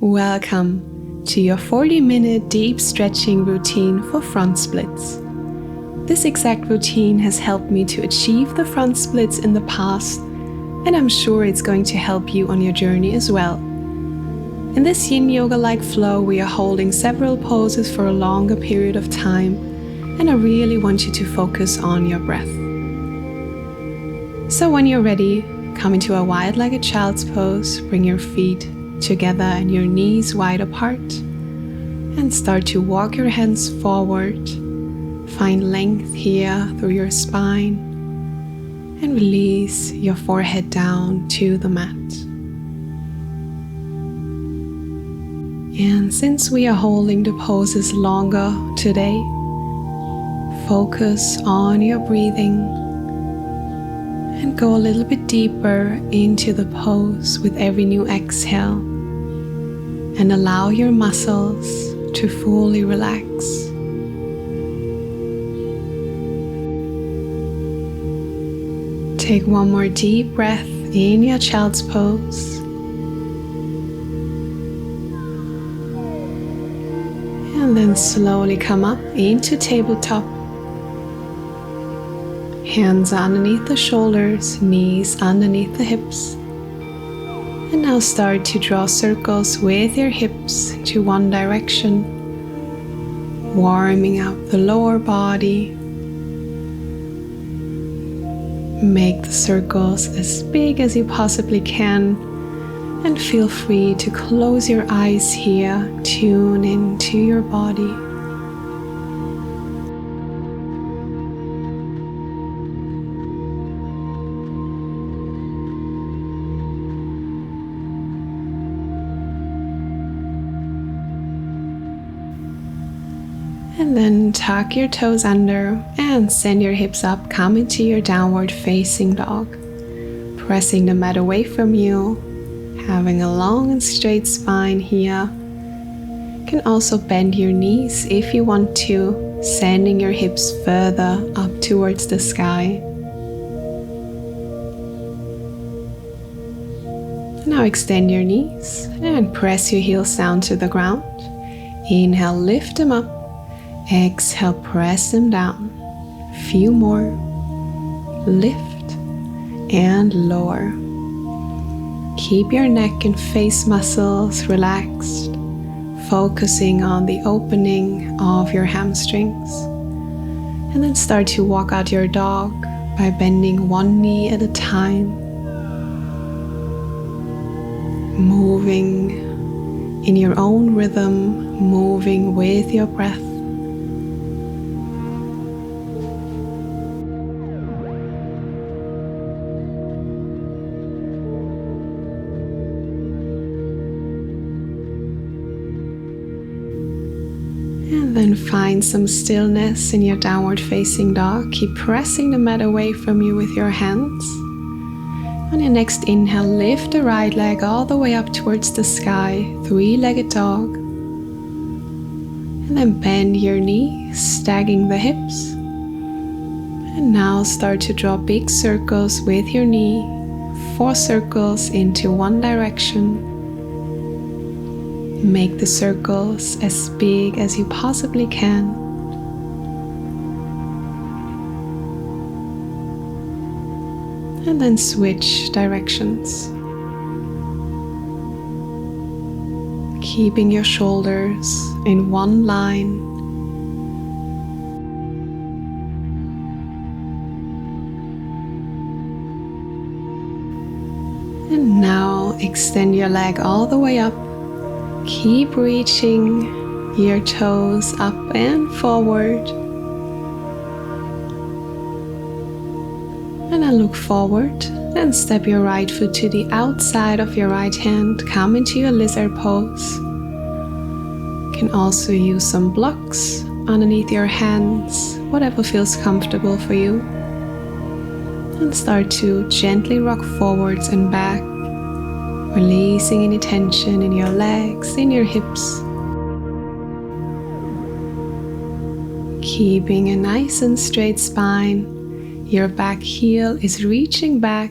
Welcome to your 40-minute deep stretching routine for front splits. This exact routine has helped me to achieve the front splits in the past, and I'm sure it's going to help you on your journey as well. In this Yin Yoga-like flow, we are holding several poses for a longer period of time, and I really want you to focus on your breath. So when you're ready, come into a wide-legged child's pose, bring your feet together and your knees wide apart, and start to walk your hands forward. Find length here through your spine, and release your forehead down to the mat. And since we are holding the poses longer today, focus on your breathing and go a little bit deeper into the pose with every new exhale, and allow your muscles to fully relax. Take one more deep breath in your child's pose. And then slowly come up into tabletop. Hands underneath the shoulders, knees underneath the hips. And now start to draw circles with your hips to one direction, warming up the lower body. Make the circles as big as you possibly can, and feel free to close your eyes here, tune into your body. And then tuck your toes under and send your hips up. Come into your downward facing dog, pressing the mat away from you, having a long and straight spine here. You can also bend your knees if you want to, sending your hips further up towards the sky. Now extend your knees and press your heels down to the ground. Inhale, lift them up. Exhale, press them down. Few more. Lift and lower. Keep your neck and face muscles relaxed, focusing on the opening of your hamstrings. And then start to walk out your dog by bending one knee at a time, moving in your own rhythm, moving with your breath. And then find some stillness in your downward facing dog. Keep pressing the mat away from you with your hands. On your next inhale, lift the right leg all the way up towards the sky, three-legged dog. And then bend your knee, stacking the hips. And now start to draw big circles with your knee, 4 circles into one direction. Make the circles as big as you possibly can. And then switch directions. Keeping your shoulders in one line. And now extend your leg all the way up. Keep reaching your toes up and forward. And then look forward and step your right foot to the outside of your right hand. Come into your lizard pose. You can also use some blocks underneath your hands, whatever feels comfortable for you. And start to gently rock forwards and back, releasing any tension in your legs, in your hips. Keeping a nice and straight spine. Your back heel is reaching back,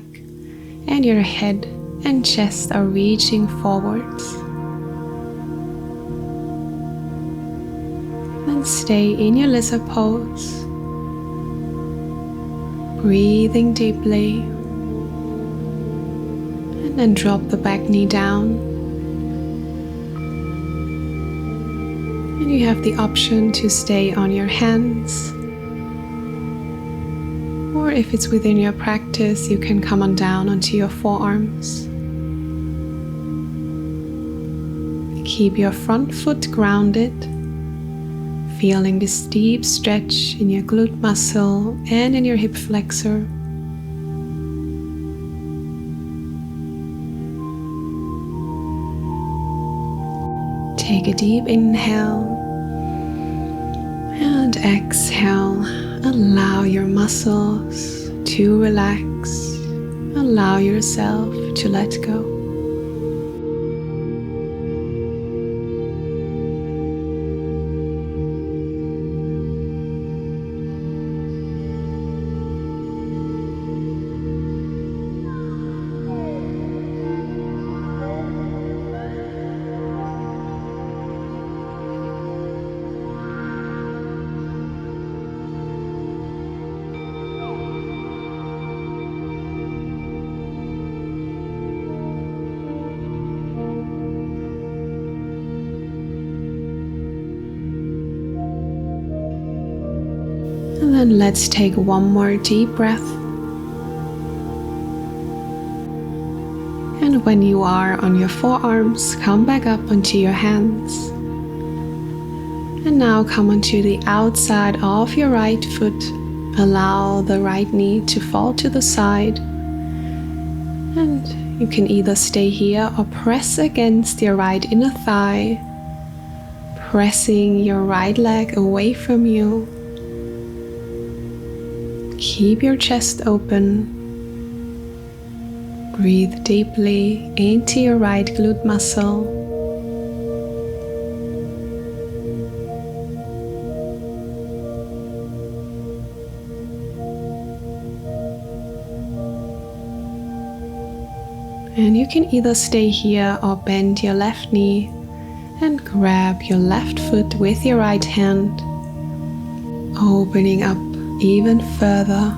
and your head and chest are reaching forwards. and stay in your lizard pose. Breathing deeply, and then drop the back knee down. And you have the option to stay on your hands, or if it's within your practice, you can come on down onto your forearms. Keep your front foot grounded, feeling this deep stretch in your glute muscle and in your hip flexor. Take a deep inhale and exhale. Allow your muscles to relax. Allow yourself to let go. And then let's take one more deep breath. And when you are on your forearms, come back up onto your hands. And now come onto the outside of your right foot. Allow the right knee to fall to the side. And you can either stay here or press against your right inner thigh, pressing your right leg away from you. Keep your chest open. Breathe deeply into your right glute muscle. And you can either stay here or bend your left knee and grab your left foot with your right hand, opening up even further.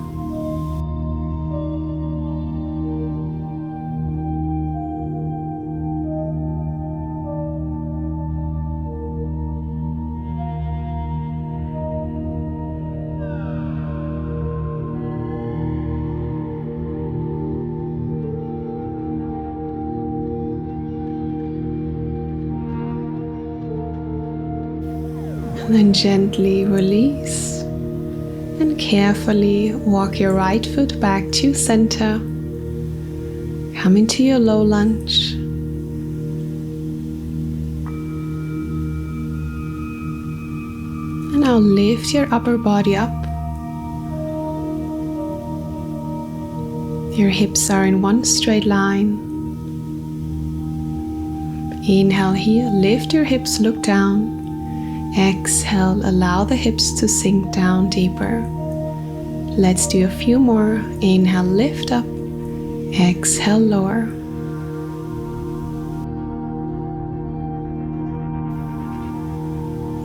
And then gently release. And carefully walk your right foot back to center. Come into your low lunge. And now lift your upper body up. Your hips are in one straight line. Inhale here, lift your hips, look down. Exhale, allow the hips to sink down deeper. Let's do a few more. Inhale, lift up. Exhale, lower.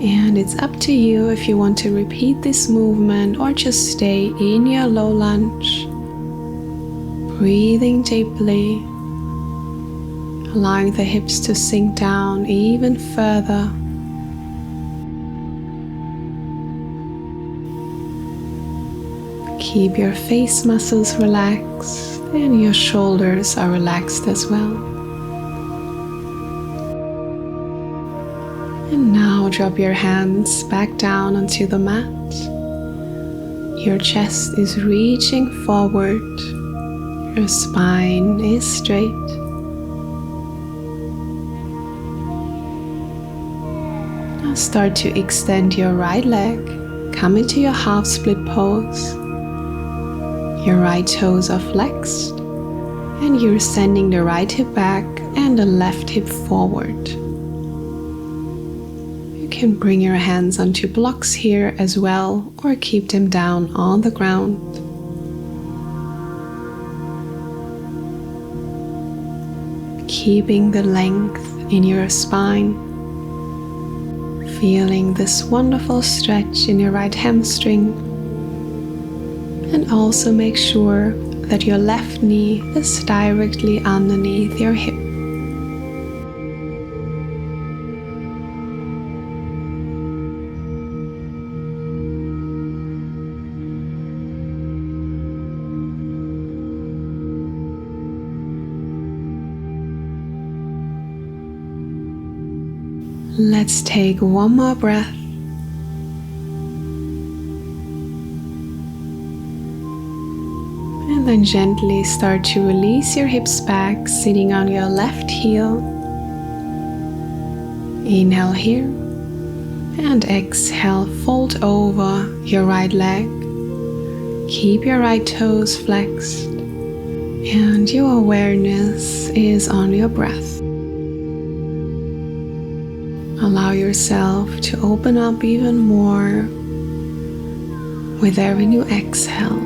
And it's up to you if you want to repeat this movement or just stay in your low lunge. Breathing deeply, allowing the hips to sink down even further. Keep your face muscles relaxed and your shoulders are relaxed as well. And now drop your hands back down onto the mat. Your chest is reaching forward. Your spine is straight. Now start to extend your right leg. Come into your half split pose. Your right toes are flexed and you're sending the right hip back and the left hip forward. You can bring your hands onto blocks here as well or keep them down on the ground. Keeping the length in your spine. Feeling this wonderful stretch in your right hamstring. And also make sure that your left knee is directly underneath your hip. Let's take one more breath. And then gently start to release your hips back, sitting on your left heel. Inhale here. And exhale, fold over your right leg. Keep your right toes flexed. And your awareness is on your breath. Allow yourself to open up even more with every new exhale.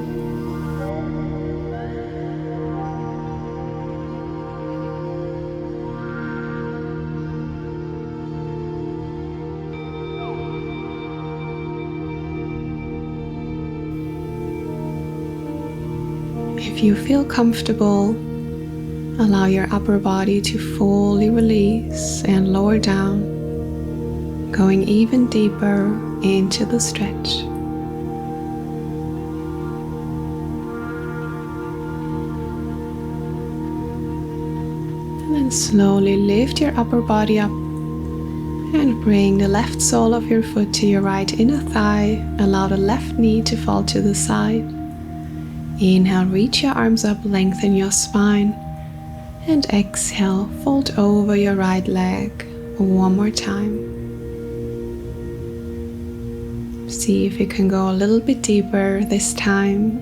If you feel comfortable, allow your upper body to fully release and lower down, going even deeper into the stretch. And then slowly lift your upper body up and bring the left sole of your foot to your right inner thigh. Allow the left knee to fall to the side. Inhale, reach your arms up, lengthen your spine. And exhale, fold over your right leg one more time. See if you can go a little bit deeper this time.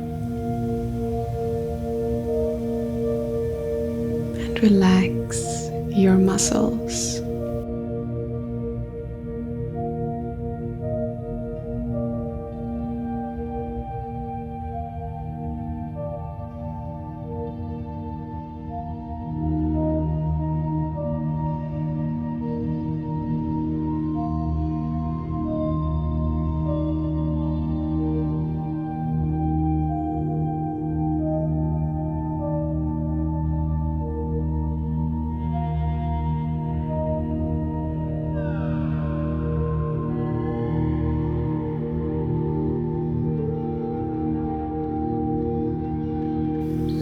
And relax your muscles.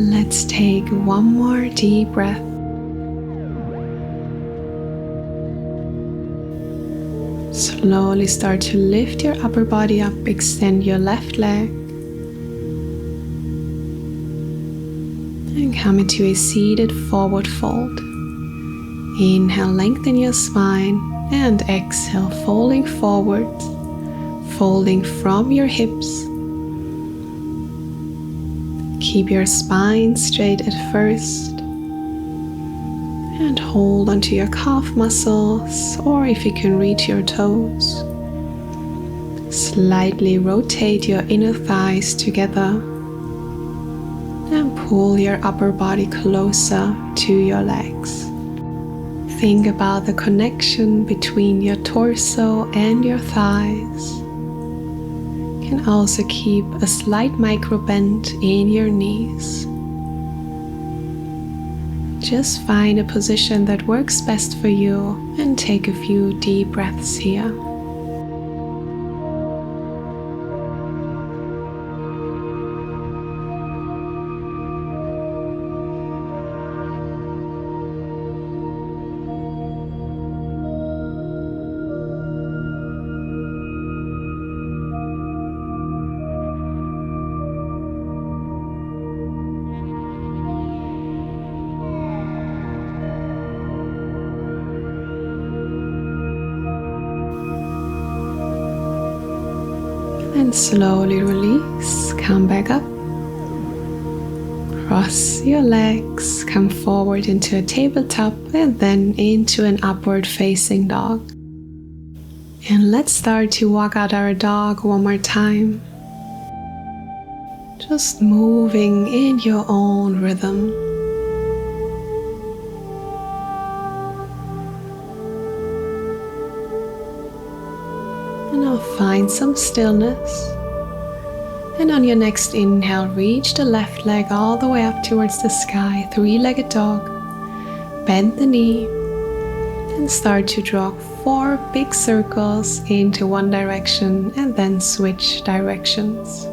Let's take one more deep breath. Slowly start to lift your upper body up, extend your left leg. And come into a seated forward fold. Inhale, lengthen your spine, and exhale, folding forwards, folding from your hips. Keep your spine straight at first and hold onto your calf muscles, or if you can reach your toes. Slightly rotate your inner thighs together and pull your upper body closer to your legs. Think about the connection between your torso and your thighs. You can also keep a slight micro bend in your knees. Just find a position that works best for you and take a few deep breaths here. And slowly release, come back up. Cross your legs, come forward into a tabletop and then into an upward facing dog. And let's start to walk out our dog one more time. Just moving in your own rhythm. And now find some stillness. And on your next inhale, reach the left leg all the way up towards the sky, three-legged dog. Bend the knee and start to draw 4 big circles into one direction and then switch directions.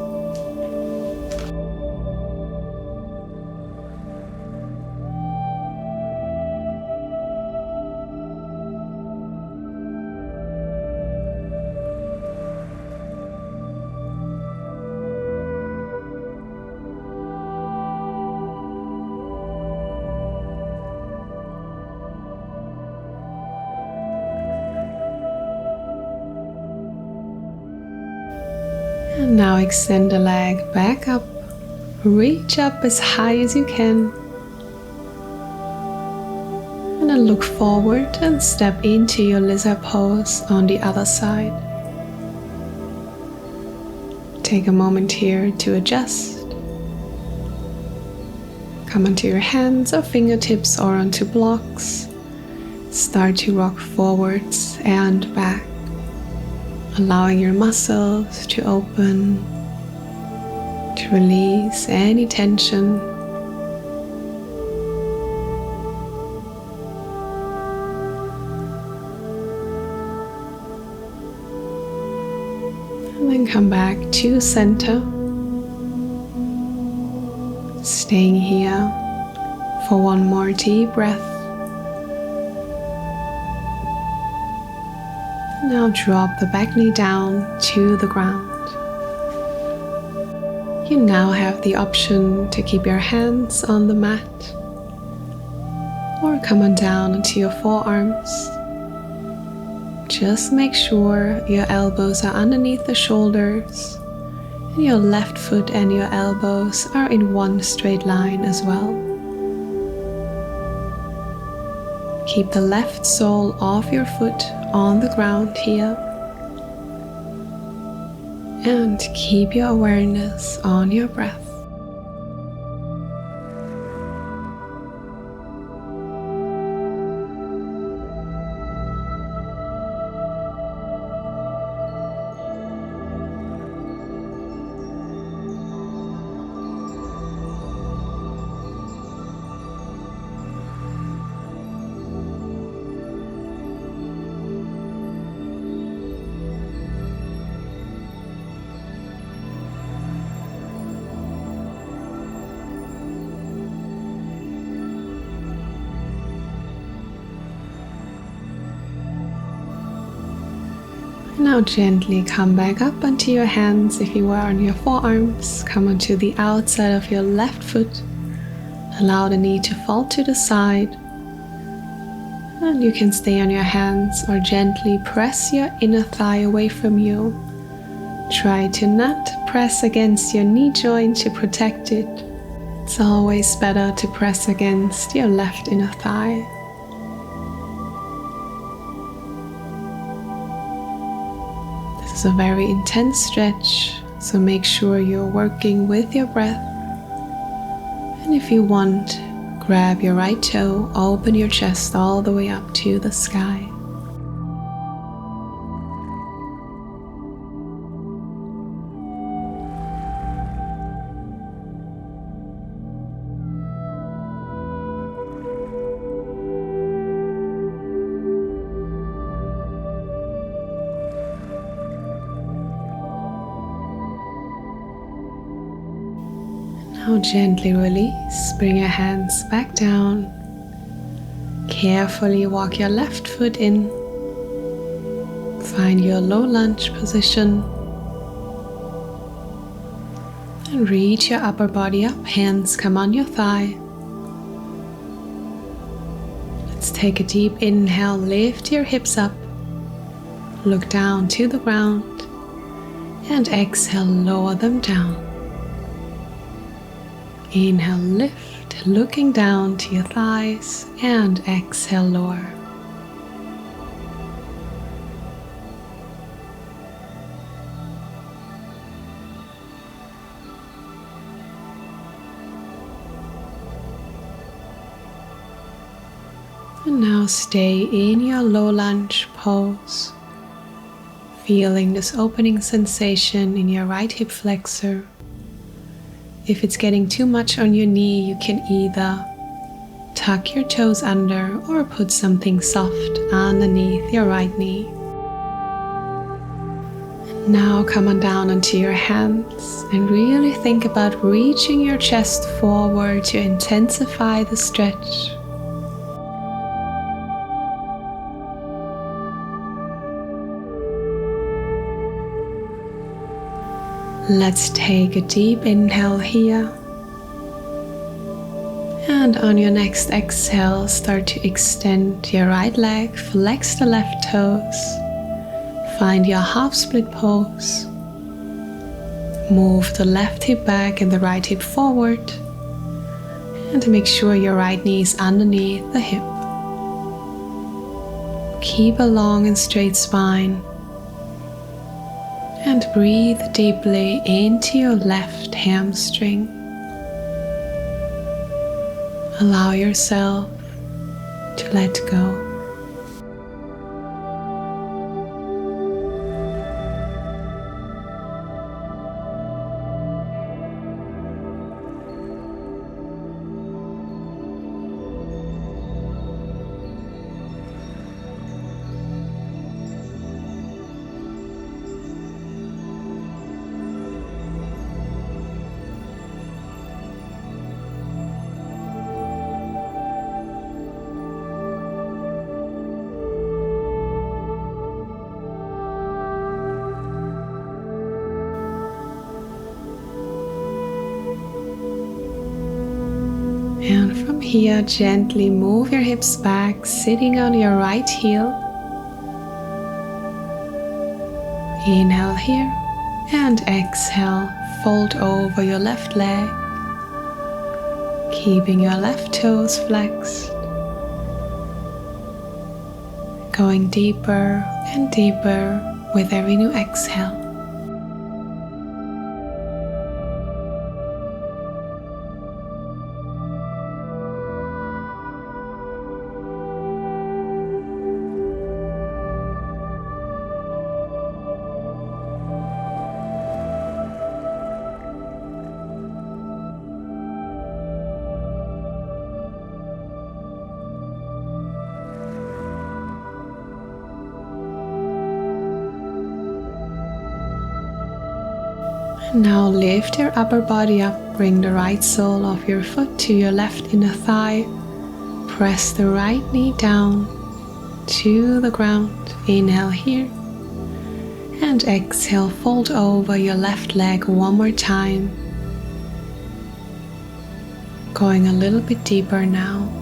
And now extend the leg back up, reach up as high as you can, and then look forward and step into your lizard pose on the other side. Take a moment here to adjust. Come onto your hands or fingertips or onto blocks. Start to rock forwards and back, allowing your muscles to open, to release any tension. And then come back to center, staying here for one more deep breath. Now drop the back knee down to the ground. You now have the option to keep your hands on the mat or come on down into your forearms. Just make sure your elbows are underneath the shoulders and your left foot and your elbows are in one straight line as well. Keep the left sole of your foot on the ground here. And keep your awareness on your breath. Now gently come back up onto your hands. If you were on your forearms, come onto the outside of your left foot. Allow the knee to fall to the side. And you can stay on your hands or gently press your inner thigh away from you. Try to not press against your knee joint to protect it. It's always better to press against your left inner thigh. This is a very intense stretch, so make sure you're working with your breath. And if you want, grab your right toe, open your chest all the way up to the sky. Now gently release, bring your hands back down. Carefully walk your left foot in. Find your low lunge position. And reach your upper body up, hands come on your thigh. Let's take a deep inhale, lift your hips up. Look down to the ground. And exhale, lower them down. Inhale, lift, looking down to your thighs, and exhale, lower. And now stay in your low lunge pose. Feeling this opening sensation in your right hip flexor. If it's getting too much on your knee, you can either tuck your toes under or put something soft underneath your right knee. Now come on down onto your hands and really think about reaching your chest forward to intensify the stretch. Let's take a deep inhale here. And on your next exhale, start to extend your right leg, flex the left toes. Find your half split pose. Move the left hip back and the right hip forward. And make sure your right knee is underneath the hip. Keep a long and straight spine. And breathe deeply into your left hamstring. Allow yourself to let go. And from here, gently move your hips back, sitting on your right heel. Inhale here and exhale, fold over your left leg, keeping your left toes flexed. Going deeper and deeper with every new exhale. Now lift your upper body up, bring the right sole of your foot to your left inner thigh. Press the right knee down to the ground. Inhale here. And exhale, fold over your left leg one more time. Going a little bit deeper now.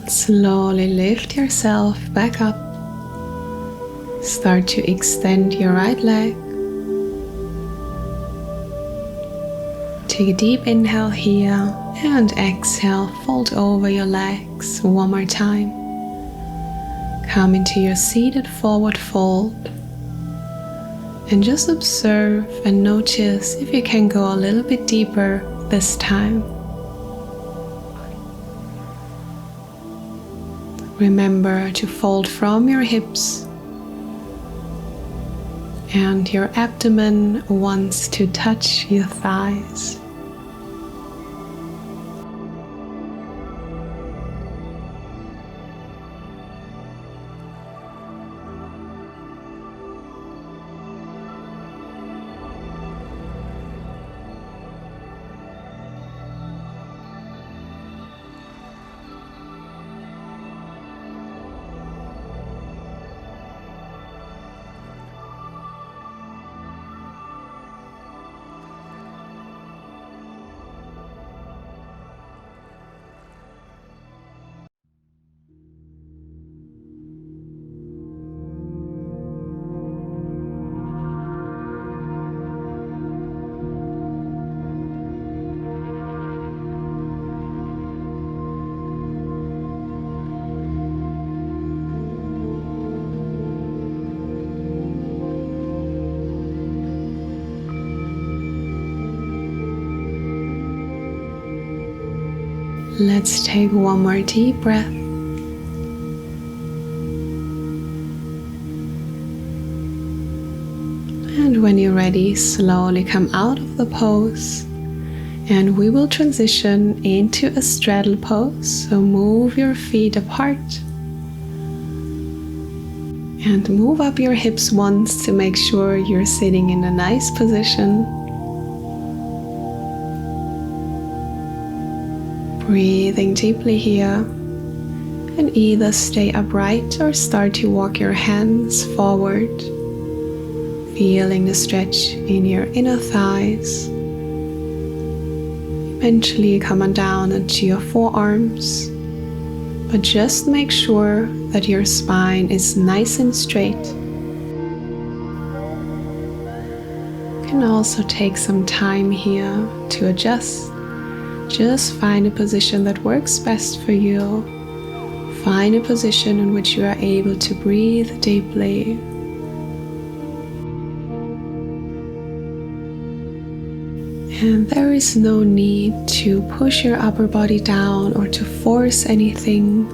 Slowly lift yourself back up. Start to extend your right leg. Take a deep inhale here and exhale, fold over your legs one more time. Come into your seated forward fold and just observe and notice if you can go a little bit deeper this time. Remember to fold from your hips, and your abdomen wants to touch your thighs. Let's take one more deep breath. And when you're ready, slowly come out of the pose. And we will transition into a straddle pose. So move your feet apart. And move up your hips once to make sure you're sitting in a nice position. Breathing deeply here. And either stay upright or start to walk your hands forward. Feeling the stretch in your inner thighs. Eventually come on down into your forearms, but just make sure that your spine is nice and straight. You can also take some time here to adjust. Just find a position that works best for you. Find a position in which you are able to breathe deeply. And there is no need to push your upper body down or to force anything.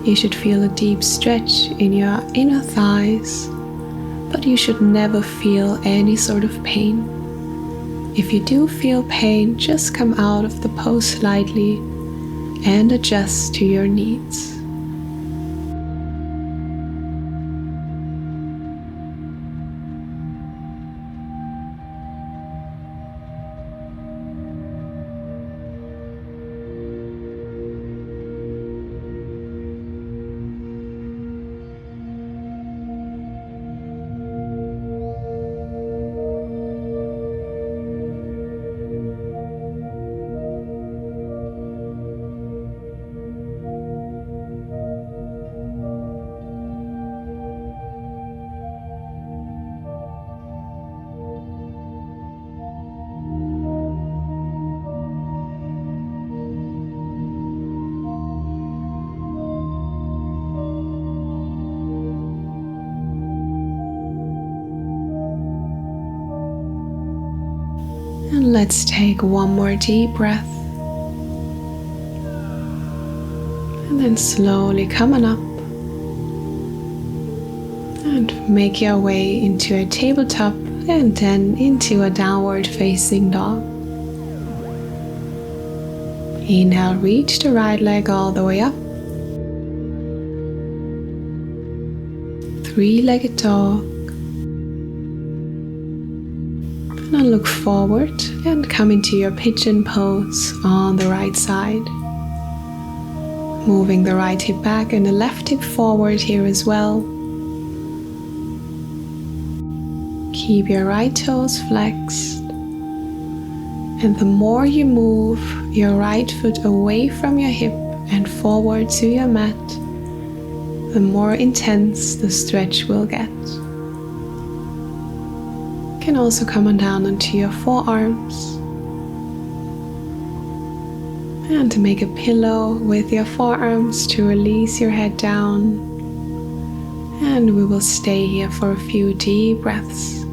You should feel a deep stretch in your inner thighs, but you should never feel any sort of pain. If you do feel pain, just come out of the pose slightly and adjust to your needs. And let's take one more deep breath. And then slowly come on up. And make your way into a tabletop and then into a downward facing dog. Inhale, reach the right leg all the way up. Three-legged dog. Now look forward and come into your pigeon pose on the right side. Moving the right hip back and the left hip forward here as well. Keep your right toes flexed. And the more you move your right foot away from your hip and forward to your mat, the more intense the stretch will get. You can also come on down onto your forearms and make a pillow with your forearms to release your head down, and we will stay here for a few deep breaths.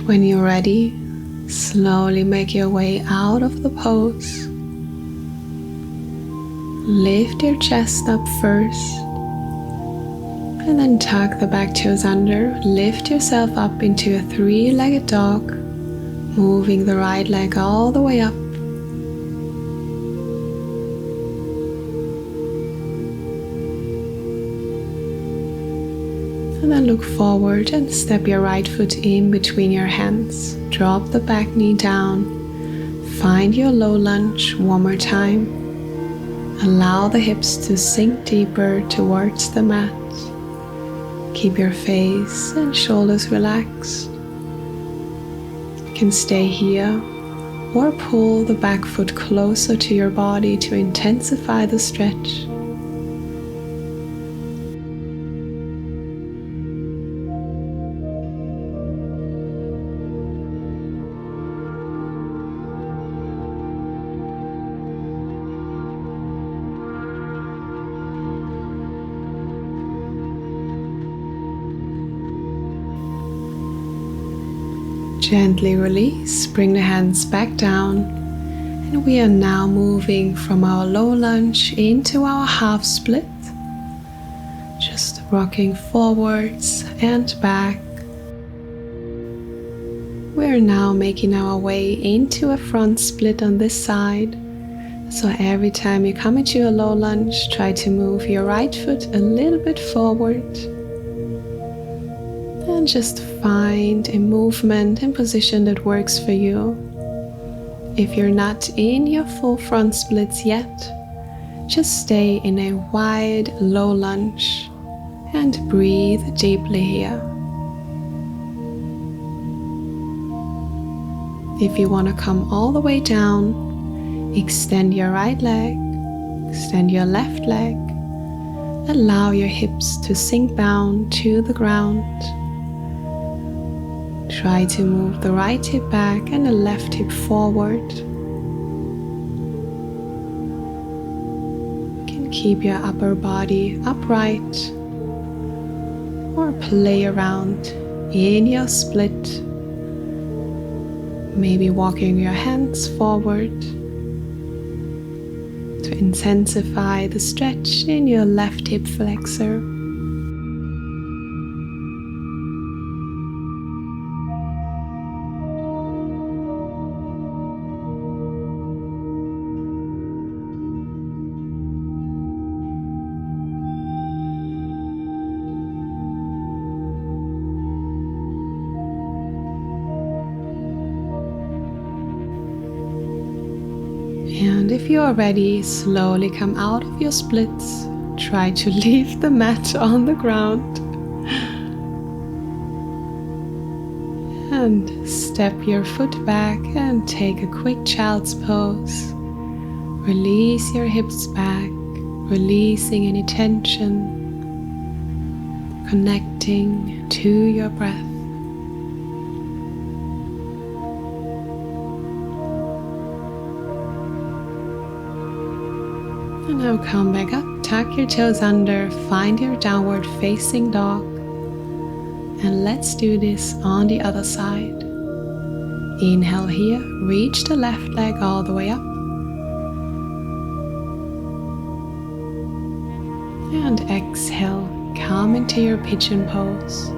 When you're ready, slowly make your way out of the pose. Lift your chest up first, and then tuck the back toes under. Lift yourself up into a three-legged dog, moving the right leg all the way up. And then look forward and step your right foot in between your hands. Drop the back knee down. Find your low lunge one more time. Allow the hips to sink deeper towards the mat. Keep your face and shoulders relaxed. You can stay here or pull the back foot closer to your body to intensify the stretch. Gently release, bring the hands back down, and we are now moving from our low lunge into our half split. Just rocking forwards and back. We are now making our way into a front split on this side. So every time you come into a low lunge, try to move your right foot a little bit forward. And just find a movement and position that works for you. If you're not in your full front splits yet, just stay in a wide low lunge and breathe deeply here. If you want to come all the way down, extend your right leg, extend your left leg, allow your hips to sink down to the ground. Try to move the right hip back and the left hip forward. You can keep your upper body upright or play around in your split. Maybe walking your hands forward to intensify the stretch in your left hip flexor. And if you are ready, slowly come out of your splits. Try to leave the mat on the ground. And step your foot back and take a quick child's pose. Release your hips back, releasing any tension, connecting to your breath. And now come back up, tuck your toes under, find your downward facing dog. And let's do this on the other side. Inhale here, reach the left leg all the way up. And exhale, come into your pigeon pose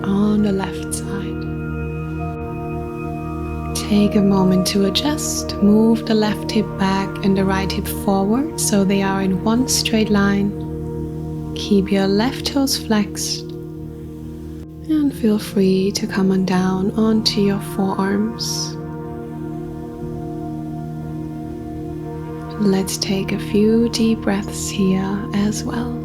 on the left side. Take a moment to adjust. Move the left hip back and the right hip forward so they are in one straight line. Keep your left toes flexed. And feel free to come on down onto your forearms. Let's take a few deep breaths here as well.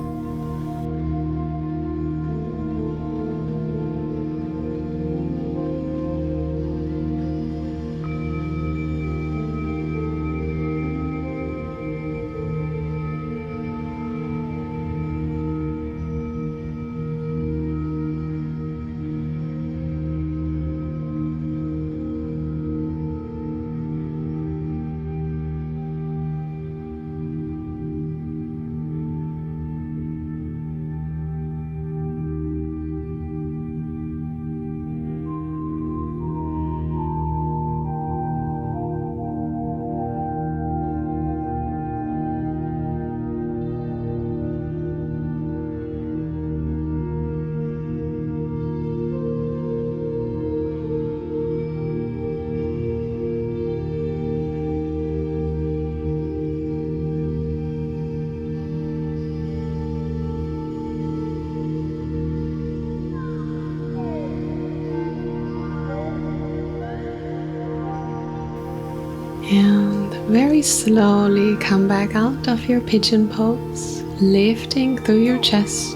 And very slowly come back out of your pigeon pose, lifting through your chest.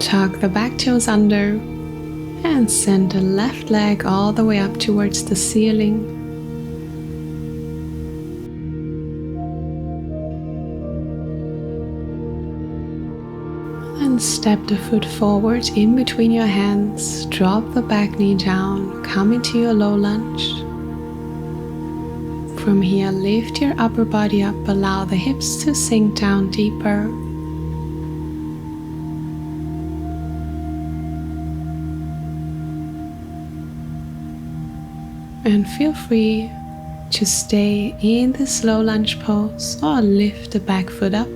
Tuck the back toes under and send the left leg all the way up towards the ceiling. And step the foot forward in between your hands, drop the back knee down, come into your low lunge. From here, lift your upper body up, allow the hips to sink down deeper. And feel free to stay in this low lunge pose or lift the back foot up,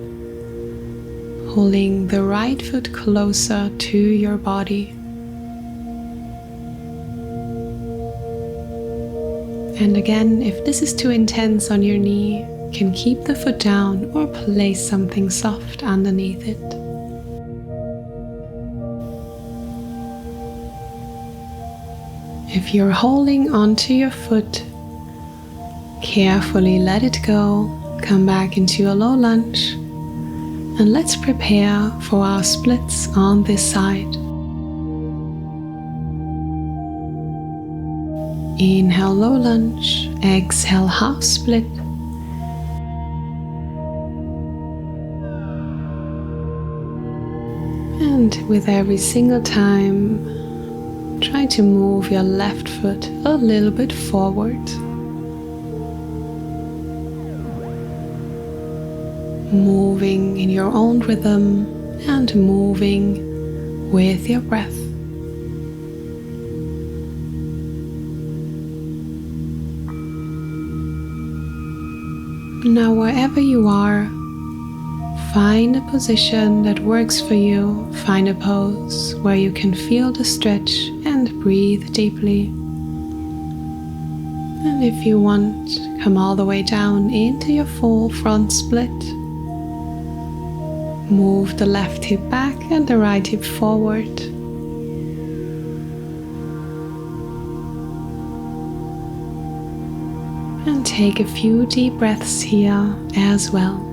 holding the right foot closer to your body. And again, if this is too intense on your knee, you can keep the foot down or place something soft underneath it. If you're holding onto your foot, carefully let it go, come back into your low lunge, and let's prepare for our splits on this side. Inhale, low lunge, exhale, half split. And with every single time, try to move your left foot a little bit forward. Moving in your own rhythm and moving with your breath. Now, wherever you are, find a position that works for you. Find a pose where you can feel the stretch and breathe deeply. And if you want, come all the way down into your full front split. Move the left hip back and the right hip forward. And take a few deep breaths here as well.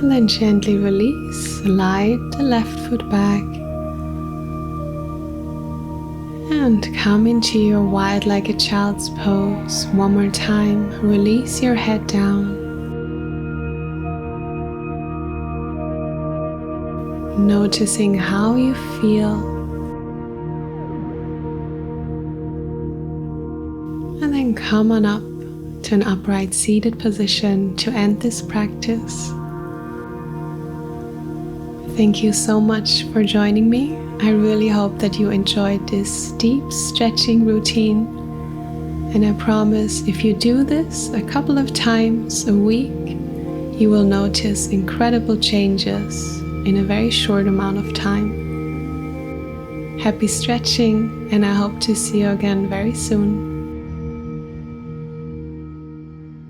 And then gently release, slide the left foot back and come into your wide-legged child's pose. One more time, release your head down. Noticing how you feel. And then come on up to an upright seated position to end this practice. Thank you so much for joining me. I really hope that you enjoyed this deep stretching routine. And I promise if you do this a couple of times a week, you will notice incredible changes in a very short amount of time. Happy stretching, and I hope to see you again very soon.